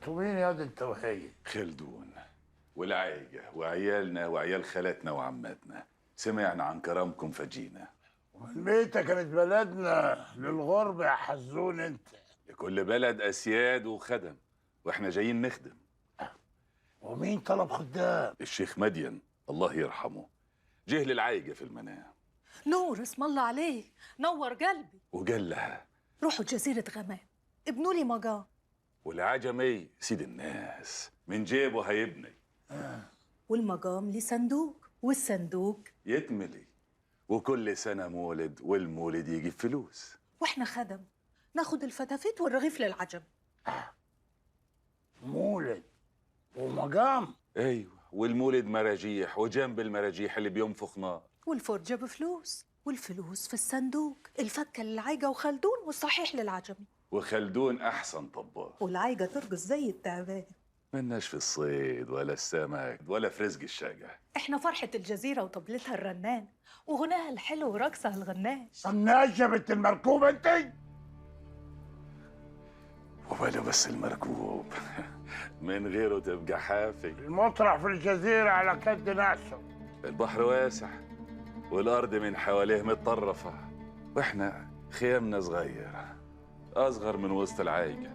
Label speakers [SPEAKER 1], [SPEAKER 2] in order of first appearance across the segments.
[SPEAKER 1] انتوا مين يا انت وهي؟
[SPEAKER 2] خلدون والعايجة وعيالنا وعيال خالاتنا وعماتنا، سمعنا عن كرمكم فجينا.
[SPEAKER 1] والميتة كانت بلدنا للغرب يا حزون انت.
[SPEAKER 2] لكل بلد أسياد وخدم، واحنا جايين نخدم.
[SPEAKER 1] ومين طلب خدام؟
[SPEAKER 2] الشيخ مدين الله يرحمه جه للعايجة في المنام
[SPEAKER 3] نور اسم الله عليه، نور قلبي.
[SPEAKER 2] وقال لها
[SPEAKER 3] روحوا جزيرة غمام ابنوا لي مقام.
[SPEAKER 2] والعجمي سيد الناس من جيبه هيبني،
[SPEAKER 3] والمقام ليه صندوق، والصندوق
[SPEAKER 2] يتملي، وكل سنة مولد والمولد يجيب فلوس.
[SPEAKER 3] واحنا خدم ناخد الفتافيت والرغيف للعجم.
[SPEAKER 1] مولد ومقام؟
[SPEAKER 2] ايوه، والمولد مراجيح، وجنب المراجيح اللي بينفخ نار.
[SPEAKER 3] والفرجة بفلوس، والفلوس في الصندوق، الفكة للعيجة وخلدون والصحيح للعجمي.
[SPEAKER 2] وخلدون أحسن طباخ،
[SPEAKER 3] والعيجة ترقص زي التعبان.
[SPEAKER 2] ملناش في الصيد ولا السمك ولا في رزق الشجع.
[SPEAKER 3] احنا فرحة الجزيرة وطبلتها الرنان وغناها الحلو ورقصها الغناش.
[SPEAKER 1] طناش يا بنت المركوب انت.
[SPEAKER 2] وبلا بس المركوب من غيره تبقى حافي.
[SPEAKER 1] المطرح في الجزيرة على كد ناسه.
[SPEAKER 2] البحر واسع والأرض من حواليه متطرفة، واحنا خيامنا صغير أصغر من وسط العايجة.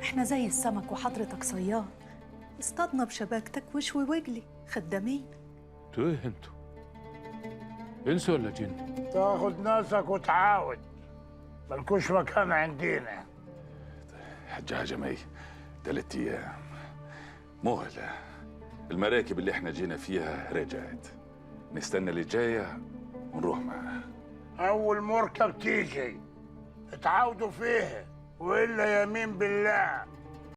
[SPEAKER 3] احنا زي السمك وحضرتك صياد، اصطادنا بشباكتك وشوي وجلي خدامين.
[SPEAKER 4] انتوا ايه انتوا؟ انس ولا جن؟
[SPEAKER 1] تاخد ناسك وتعاود، ملكوش مكان عندنا.
[SPEAKER 2] حج عجمي 3 أيام مهلة، المراكب اللي احنا جينا فيها رجعت، نستنى اللي جاية ونروح معاها.
[SPEAKER 1] أول مركب تيجي اتعاودوا فيها، وإلا يمين بالله